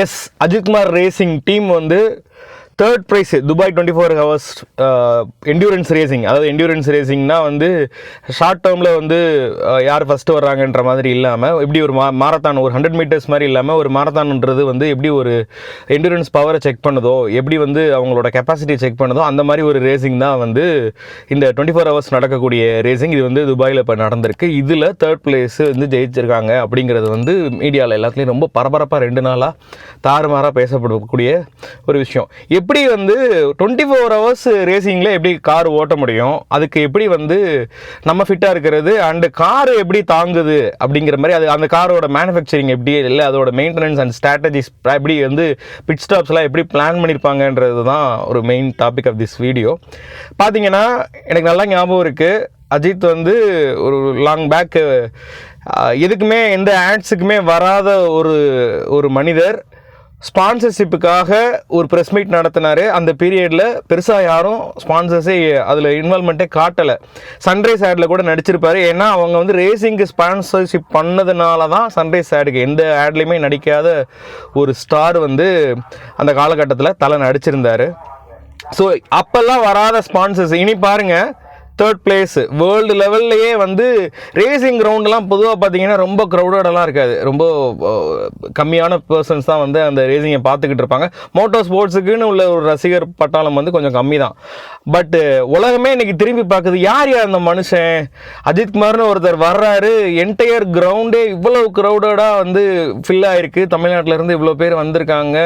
S, Ajithkumar racing team வந்து third prize Dubai 24 hours endurance racing. அதாவது endurance ரேசிங்னா வந்து ஷார்ட் டேர்மில் வந்து யார் ஃபஸ்ட்டு வர்றாங்கன்ற மாதிரி இல்லாமல் எப்படி ஒரு மாரத்தான் ஒரு 100 மீட்டர்ஸ் மாதிரி இல்லாமல் ஒரு மாரத்தான்ன்றது வந்து எப்படி ஒரு என்டியூரன்ஸ் பவரை செக் பண்ணுதோ, எப்படி வந்து அவங்களோட கெப்பாசிட்டி செக் பண்ணுதோ அந்த மாதிரி ஒரு ரேசிங் தான் வந்து இந்த 24 ஹவர்ஸ் நடக்கக்கூடிய ரேசிங். இது வந்து துபாயில் இப்போ நடந்திருக்கு. இதில் தேர்ட் பிளேஸ் வந்து ஜெயிச்சிருக்காங்க அப்படிங்கிறது வந்து மீடியாவில் எல்லாத்துலேயும் ரொம்ப பரபரப்பாக 2 நாளாக தாறுமாறாக பேசப்படக்கூடிய ஒரு விஷயம். எப்படி வந்து 24 ஹவர்ஸ் ரேசிங்கில் எப்படி கார் ஓட்ட முடியும், அதுக்கு எப்படி வந்து நம்ம ஃபிட்டாக இருக்கிறது அண்டு கார் எப்படி தாங்குது அப்படிங்கிற மாதிரி, அது அந்த காரோட மேனுஃபேக்சரிங் எப்படி இல்லை, அதோட மெயின்டெனன்ஸ் அண்ட் ஸ்ட்ராட்டஜிஸ் எப்படி வந்து பிட் ஸ்டாப்ஸ்லாம் எப்படி பிளான் பண்ணியிருப்பாங்கன்றது தான் ஒரு main topic of this video. பார்த்தீங்கன்னா எனக்கு நல்லா ஞாபகம் இருக்குது, அஜித் வந்து ஒரு லாங் பேக் எதுக்குமே எந்த ஆட்ஸுக்குமே வராத ஒரு மனிதர் ஸ்பான்சர்ஷிப்புக்காக ஒரு ப்ரெஸ் மீட் நடத்தினார். அந்த பீரியடில் பெருசாக யாரும் ஸ்பான்சர்ஸே அதில் இன்வால்மெண்ட்டே காட்டலை. சன்ரைஸ் ஆடில் கூட நடிச்சிருப்பார். ஏன்னா அவங்க வந்து ரேசிங்க்கு ஸ்பான்சர்ஷிப் பண்ணதுனால தான் சன்ரைஸ் ஆடுக்கு எந்த ஆட்லேயுமே நடிக்காத ஒரு ஸ்டார் வந்து அந்த காலகட்டத்தில் தலை நடிச்சிருந்தார். ஸோ அப்போல்லாம் வராத ஸ்பான்சர்ஸ் இனி பாருங்கள், தேர்ட் பிளேஸ் வேர்ல்டு லெவல்லையே வந்து ரேசிங் கிரவுண்டெலாம் பொதுவாக பார்த்தீங்கன்னா ரொம்ப க்ரௌடடெல்லாம் இருக்காது. ரொம்ப கம்மியான பர்சன்ஸ் தான் வந்து அந்த ரேசிங்கை பார்த்துக்கிட்டு இருப்பாங்க. மோட்டோ ஸ்போர்ட்ஸுக்குன்னு உள்ள ஒரு ரசிகர் பட்டாளம் வந்து கொஞ்சம் கம்மி தான். பட்டு உலகமே இன்றைக்கி திரும்பி பார்க்குது, யார் அந்த மனுஷன் அஜித்குமார்னு ஒருத்தர் வர்றாரு, என்டையர் கிரவுண்டே இவ்வளோ க்ரௌடடாக வந்து ஃபில் ஆகிருக்கு, தமிழ்நாட்டிலேருந்து இவ்வளோ பேர் வந்திருக்காங்க,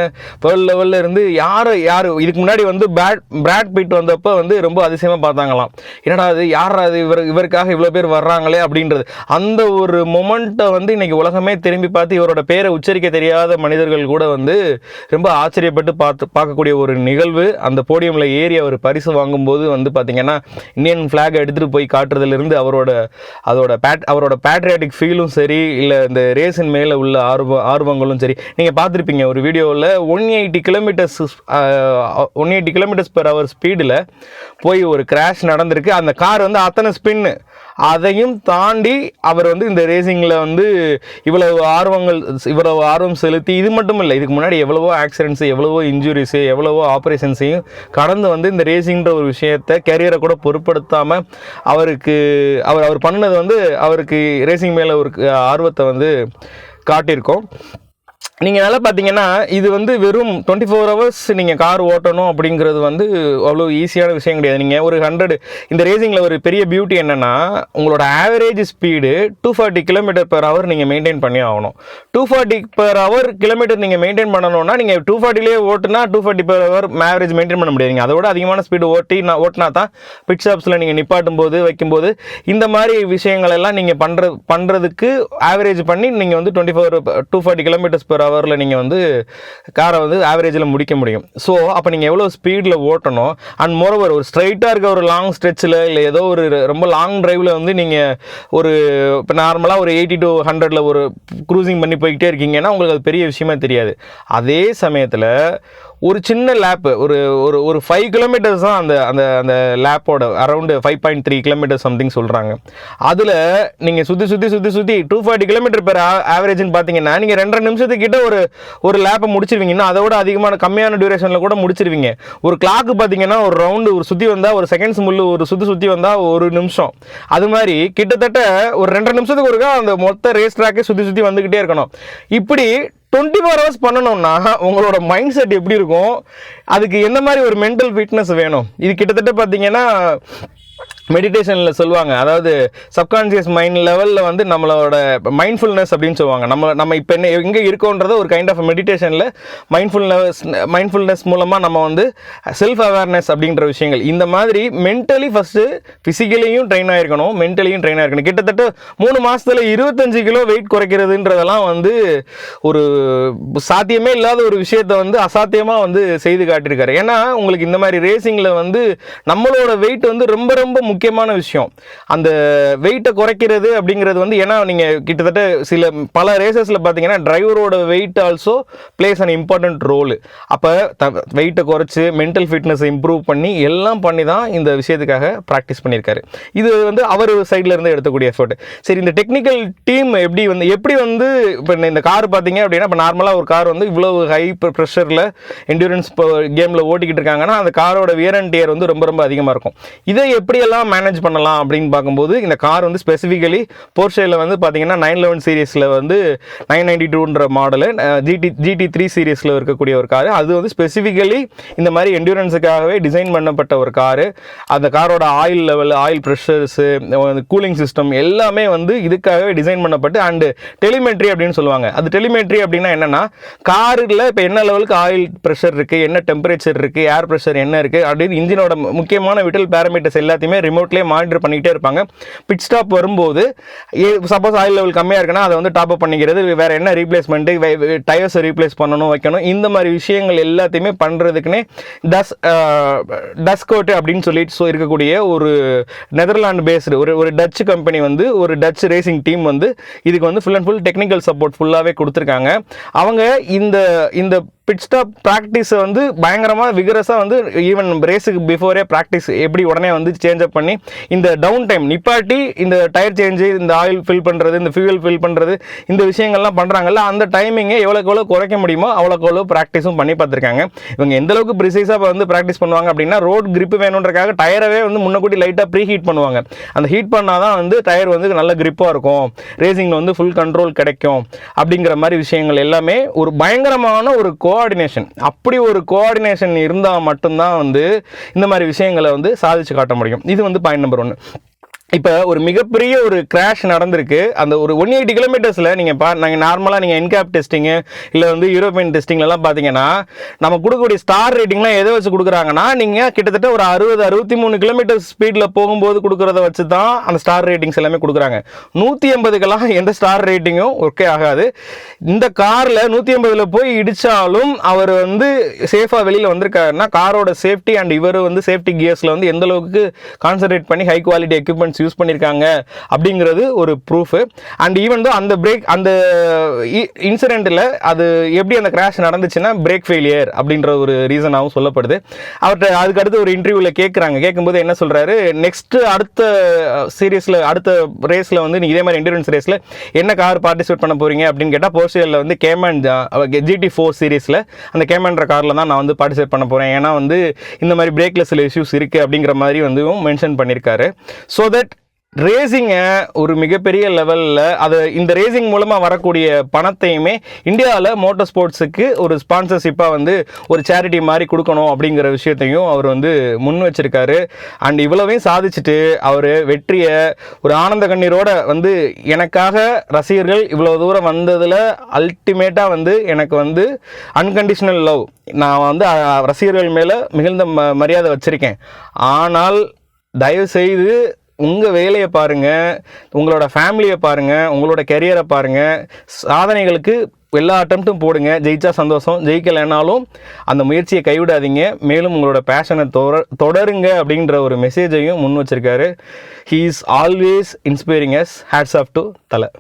வேர்ல்டு லெவலில் இருந்து யார் இதுக்கு முன்னாடி வந்து பிராட் பிட் வந்தப்போ வந்து ரொம்ப அதிசயமாக பார்த்தாங்களாம். அது யாராது இவருக்காக இவ்வளோ பேர் வர்றாங்களே அப்படின்றது. அந்த ஒரு மொமெண்ட்டை வந்து இன்னைக்கு உலகமே திரும்பி பார்த்து இவரோட பேரை உச்சரிக்க தெரியாத மனிதர்கள் கூட வந்து ரொம்ப ஆச்சரியப்பட்டு பார்க்கக்கூடிய ஒரு நிகழ்வு. அந்த போடியமில் ஏறி அவர் பரிசு வாங்கும்போது வந்து பார்த்தீங்கன்னா இந்தியன் ஃப்ளாக் எடுத்துகிட்டு போய் காட்டுறதுலேருந்து அவரோட பேட்ரியாட்டிக் ஃபீலும் சரி, இல்லை இந்த ரேஸின் மேலே உள்ள ஆர்வங்களும் சரி. நீங்கள் பார்த்துருப்பீங்க ஒரு வீடியோவில் 180 km/h ஸ்பீடில் போய் ஒரு கிராஷ் நடந்திருக்கு. அந்த கார் வந்து அத்தனை ஸ்பின்னு, அதையும் தாண்டி அவர் வந்து இந்த ரேசிங்கில் வந்து இவ்வளவு ஆர்வம் செலுத்தி, இது மட்டும் இல்லை, இதுக்கு முன்னாடி எவ்வளவோ ஆக்சிடென்ட்ஸு, எவ்வளவோ இன்ஜுரிஸு, எவ்வளவோ ஆப்ரேஷன்ஸையும் கடந்து வந்து இந்த ரேசிங்கிற ஒரு விஷயத்தை கேரியரை கூட பொருட்படுத்தாமல் அவர் பண்ணது வந்து அவருக்கு ரேசிங் மேலே ஒரு ஆர்வத்தை வந்து காட்டியிருக்கோம். நீங்கள் நல்லா பார்த்தீங்கன்னா இது வந்து வெறும் 24 ஹவர்ஸ் நீங்கள் கார் ஓட்டணும் அப்படிங்கிறது வந்து அவ்வளோ ஈஸியான விஷயம் கிடையாது. நீங்கள் ஒரு 100 இந்த ரேசிங்கில் ஒரு பெரிய பியூட்டி என்னென்னா, உங்களோட ஆவரேஜ் ஸ்பீடு 240 km/h நீங்கள் மெயின்டைன் பண்ணி ஆகணும். 240 கிலோமீட்டர் நீங்கள் மெயின்டைன் பண்ணணும்னா நீங்கள் 240லேயே ஓட்டுனா 240 ஆவரேஜ் மெயின்டைன் பண்ண முடியாது. அதோட அதிகமான ஸ்பீடு ஓட்டினா தான் பிட் ஸ்டாப்ஸில் நீங்கள் நிப்பாட்டும் போது வைக்கும்போது இந்த மாதிரி விஷயங்கள் எல்லாம் நீங்கள் பண்ணுறதுக்கு ஆவரேஜ் பண்ணி நீங்கள் வந்து 240 km/h நீங்கள் வந்து காரை வந்து ஆவரேஜில் முடிக்க முடியும். ஸோ அப்போ நீங்கள் எவ்வளோ ஸ்பீடில் ஓட்டணும், அண்ட் மோரோவர் ஒரு ஸ்ட்ரைட்டாக இருக்க ஒரு லாங் ஸ்ட்ரெச்சில் இல்லை ஏதோ ஒரு ரொம்ப லாங் டிரைவில் வந்து நீங்கள் ஒரு இப்போ நார்மலாக ஒரு 80 to 100 ஒரு க்ரூசிங் பண்ணி போய்கிட்டே இருக்கீங்கன்னா உங்களுக்கு அது பெரிய விஷயமே தெரியாது. அதே சமயத்தில் ஒரு சின்ன லேப்பு ஒரு 5 கிலோமீட்டர்ஸ் தான் அந்த லேப்போட அரௌண்டு 5.3 கிலோமீட்டர் சம்திங் சொல்கிறாங்க. அதில் நீங்கள் சுற்றி 240 km/h ஆவரேஜ்னு பார்த்தீங்கன்னா நீங்கள் 2.5 நிமிஷத்துக்கிட்ட ஒரு லேப்பை முடிச்சிருவீங்க. இன்னும் அதோட கம்மியான டியூரேஷனில் கூட முடிச்சிருவீங்க. ஒரு கிளாக்கு பார்த்தீங்கன்னா ஒரு ரவுண்டு ஒரு சுற்றி வந்தால் ஒரு செகண்ட்ஸ் முள்ளு ஒரு சுற்றி வந்தால் 1 நிமிஷம். அது மாதிரி கிட்டத்தட்ட ஒரு 2.5 நிமிஷத்துக்கு ஒருக்கா அந்த மொத்த ரேஸ் ட்ராக்கே சுற்றி வந்துக்கிட்டே இருக்கணும். இப்படி 24 ஹவர்ஸ் பண்ணணும்னா உங்களோட மைண்ட் செட் எப்படி இருக்கும், அதுக்கு எந்த மாதிரி ஒரு மென்டல் ஃபிட்னஸ் வேணும். இது கிட்டத்தட்ட பார்த்தீங்கன்னா மெடிடேஷனில் சொல்லுவாங்க, அதாவது சப்கான்ஷியஸ் மைண்ட் லெவலில் வந்து நம்மளோட மைண்ட்ஃபுல்னஸ் அப்படின்னு சொல்லுவாங்க. நம்ம இப்போ எங்கே இருக்கோன்றத ஒரு கைண்ட் ஆஃப் மெடிடேஷனில் மைண்ட்ஃபுல்னஸ் மூலமாக நம்ம வந்து செல்ஃப் அவேர்னஸ் அப்படின்ற விஷயங்கள் இந்த மாதிரி மென்டலி ஃபஸ்ட்டு ஃபிசிக்கலியும் ட்ரெயின் ஆகிருக்கணும், மென்டலியும் ட்ரெயின் ஆகிருக்கணும். கிட்டத்தட்ட 3 மாதத்தில் 25 கிலோ வெயிட் குறைக்கிறதுன்றதெல்லாம் வந்து ஒரு சாத்தியமே இல்லாத ஒரு விஷயத்தை வந்து அசாத்தியமாக வந்து செய்து காட்டியிருக்காரு. ஏன்னா உங்களுக்கு இந்த மாதிரி ரேசிங்கில் வந்து நம்மளோட வெயிட் வந்து ரொம்ப ரொம்ப முக்கியமான விஷயம். அந்த வெயிட்டை குறைக்கிறது அப்படிங்கிறது வந்து, ஏன்னா நீங்கள் கிட்டத்தட்ட பல ரேசஸில் பார்த்தீங்கன்னா டிரைவரோட weight also plays an important role. அப்போ வெயிட்டை குறைச்சி மென்டல் ஃபிட்னஸை இம்ப்ரூவ் பண்ணி எல்லாம் பண்ணி தான் இந்த விஷயத்துக்காக ப்ராக்டிஸ் பண்ணியிருக்காரு. இது வந்து அவர் சைடில் இருந்து எடுக்கக்கூடிய எஃபர்ட். சரி, இந்த டெக்னிக்கல் டீம் எப்படி வந்து இப்போ இந்த கார் பார்த்தீங்க அப்படின்னா, இப்போ நார்மலாக ஒரு கார் வந்து இவ்வளவு ஹை ப்ரெஷரில் என்டூரன்ஸ் கேமில் ஓட்டிக்கிட்டு இருக்காங்கன்னா அந்த காரோட வியர் அண்ட் டியர் வந்து ரொம்ப ரொம்ப அதிகமாக இருக்கும். இதை எப்படியெல்லாம் மேனேஜ் பண்ணலாம் அப்படின்னு பார்க்கும்போது, இந்த கார் வந்து ஸ்பெசிஃபிக்கலி போர்ஷேயில் வந்து பார்த்தீங்கன்னா 911 சீரீஸில் வந்து 992ன்ற மாடலு, GT3 சீரீஸில் இருக்கக்கூடிய ஒரு காரு. அது வந்து ஸ்பெசிஃபிக்கலி இந்த மாதிரி என்டூரன்ஸுக்காகவே டிசைன் பண்ணப்பட்ட ஒரு காரு. அந்த காரோட oil level, oil pressures, cooling system எல்லாமே வந்து இதுக்காகவே டிசைன் பண்ணப்பட்டு, அண்டு டெலிமெட்ரி அப்படின்னு சொல்லுவாங்க. அது டெலிமெட்ரி அப்படின்னா என்னன்னா, காரில் இப்போ என்ன லெவலுக்கு ஆயில் ப்ரெஷர் இருக்குது, என்ன டெம்பரேச்சர் இருக்குது, ஏர் ப்ரெஷர் என்ன இருக்குது அப்படின்னு இன்ஜினோட முக்கியமான விட்டல் பேராமீட்டர்ஸ் எல்லாத்தையுமே ரிமோட்லேயே மானிட்டர் பண்ணிக்கிட்டே இருப்பாங்க. பிட் ஸ்டாப் வரும்போது சப்போஸ் ஆயில் லெவல் கம்மியாக இருக்குன்னா அதை வந்து டாப் அப் பண்ணிக்கிறது, வேறு என்ன ரீப்ளேஸ்மெண்ட்டு, டயர்ஸை ரீப்ளேஸ் பண்ணணும், வைக்கணும், இந்த மாதிரி விஷயங்கள் எல்லாத்தையுமே பண்ணுறதுக்குன்னே டஸ்கோட் அப்படின்னு சொல்லிட்டு இருக்கக்கூடிய ஒரு நெதர்லாந்து பேஸ்டு ஒரு டச் கம்பெனி வந்து, ஒரு டச் ரேசிங் டீம் வந்து இதுக்கு வந்து full and full technical support ஃபுல்லாகவே கொடுத்துருக்காங்க. அவங்க இந்த பிட் ஸ்டாப் ப்ராக்டிஸை வந்து பயங்கரமாக விகரஸாக வந்து ஈவன் ரேஸுக்கு பிஃபோரே ப்ராக்டிஸ் எப்படி உடனே வந்து சேஞ்ச் அப் பண்ணி இந்த டவுன் டைம் நிப்பாட்டி இந்த டயர் சேஞ்சு, இந்த ஆயில் ஃபில் பண்ணுறது, இந்த ஃபியூவல் ஃபில் பண்ணுறது, இந்த விஷயங்கள்லாம் பண்ணுறாங்கல்ல, அந்த டைமிங்கை எவ்வளோ குறைக்க முடியுமோ அவ்வளோ ப்ராக்டிஸும் பண்ணி பார்த்துருக்காங்க. இவங்க எந்த அளவுக்கு ப்ரிசைஸாக வந்து ப்ராக்டிஸ் பண்ணுவாங்க அப்படின்னா, ரோட் கிரிப் வேணுன்றக்காக டயரவே வந்து முன்னக்கூட்டி லைட்டாக ப்ரீ ஹீட் பண்ணுவாங்க. அந்த ஹீட் பண்ணால் தான் வந்து டயர் வந்து நல்ல கிரிப்பாக இருக்கும், ரேசிங்கில் வந்து ஃபுல் கண்ட்ரோல் கிடைக்கும் அப்படிங்கிற மாதிரி விஷயங்கள் எல்லாமே ஒரு பயங்கரமான ஒரு கோஆர்டினேஷன். அப்படி ஒரு கோஆர்டினேஷன் இருந்தால் மட்டும்தான் வந்து இந்த மாதிரி விஷயங்களை வந்து சாதிச்சு காட்ட முடியும். இது வந்து பாயிண்ட் நம்பர் 1. இப்போ ஒரு மிகப்பெரிய ஒரு கிராஷ் நடந்திருக்கு. அந்த ஒரு 180 கிலோமீட்டர்ஸில் நாங்கள் நார்மலாக நீங்கள் என்கேப் டெஸ்டிங்கு இல்லை வந்து யூரோப்பியன் டெஸ்டிங்லாம் பார்த்தீங்கன்னா நம்ம கொடுக்கக்கூடிய ஸ்டார் ரேட்டிங்லாம் எதை வச்சு கொடுக்குறாங்கன்னா, நீங்கள் கிட்டத்தட்ட ஒரு 63 கிலோமீட்டர் ஸ்பீடில் போகும்போது கொடுக்குறத வச்சு தான் அந்த ஸ்டார் ரேட்டிங்ஸ் எல்லாமே கொடுக்குறாங்க. 180க்கெல்லாம் எந்த ஸ்டார் ரேட்டிங்கும் ஓகே ஆகாது. இந்த காரில் 180ல் போய் இடித்தாலும் அவர் வந்து சேஃபாக வெளியில் வந்திருக்காருன்னா, காரோட சேஃப்டி அண்ட் இவர் வந்து சேஃப்டி கியர்ஸில் வந்து எந்த அளவுக்கு கான்சன்ட்ரேட் பண்ணி ஹை குவாலிட்டி எக்யூப்மெண்ட்ஸ் யூஸ் பண்ணியிருக்காங்க அப்படிங்கிறது ஒரு ப்ரூஃப். அண்ட் ஈவன் தோ அந்த இன்சிடென்ட்டில் அது எப்படி அந்த கிராஷ் நடந்துச்சுன்னா பிரேக் ஃபெயிலியர் அப்படின்ற ஒரு ரீசனாகவும் சொல்லப்படுது. அவர்கிட்ட அதுக்கடுத்து ஒரு இன்டர்வியூவில் கேட்கும்போது என்ன சொல்கிறாரு, அடுத்த சீரீஸில் அடுத்த ரேஸில் வந்து நீங்கள் இதே மாதிரி என்டூரன்ஸ் ரேஸில் என்ன கார் பார்ட்டிசிபேட் பண்ண போகிறீங்க அப்படின்னு கேட்டால், போர்ஷியலில் வந்து கேமன் GT4 சீரீஸில் அந்த கேமன்ற காரில் தான் நான் வந்து பார்ட்டிசிபேட் பண்ண போகிறேன், ஏன்னா வந்து இந்த மாதிரி பிரேக்கில் சில இஷ்யூஸ் இருக்குது அப்படிங்கிற மாதிரி வந்து மென்ஷன் பண்ணியிருக்காரு. ஸோ தட் ரேசிங்கை ஒரு மிகப்பெரிய லெவலில் இந்த ரேசிங் மூலமாக வரக்கூடிய பணத்தையுமே இந்தியாவில் மோட்டார் ஸ்போர்ட்ஸுக்கு ஒரு ஸ்பான்சர்ஷிப்பாக வந்து ஒரு சேரிட்டி மாதிரி கொடுக்கணும் அப்படிங்கிற விஷயத்தையும் அவர் வந்து முன் வச்சிருக்காரு. அண்ட் இவ்வளவையும் சாதிச்சுட்டு அவர் வெற்றியை ஒரு ஆனந்த கண்ணீரோட வந்து, எனக்காக ரசிகர்கள் இவ்வளோ தூரம் வந்ததில் அல்டிமேட்டாக வந்து எனக்கு வந்து அன்கண்டிஷனல் லவ், நான் வந்து ரசிகர்கள் மேலே மிகுந்த மரியாதை வச்சுருக்கேன், ஆனால் தயவுசெய்து உங்கள் வேலையை பாருங்கள், உங்களோட ஃபேமிலியை பாருங்கள், உங்களோட கெரியரை பாருங்கள், சாதனைகளுக்கு எல்லா அட்டம்ப்ட்டும் போடுங்க, ஜெயிச்சா சந்தோஷம், ஜெயிக்கலைனாலும் அந்த முயற்சியை கைவிடாதீங்க, மேலும் உங்களோட பேஷனை தொடருங்க அப்படின்ற ஒரு மெசேஜையும் முன் வச்சிருக்காரு. He is always inspiring us. Hats off to தலை.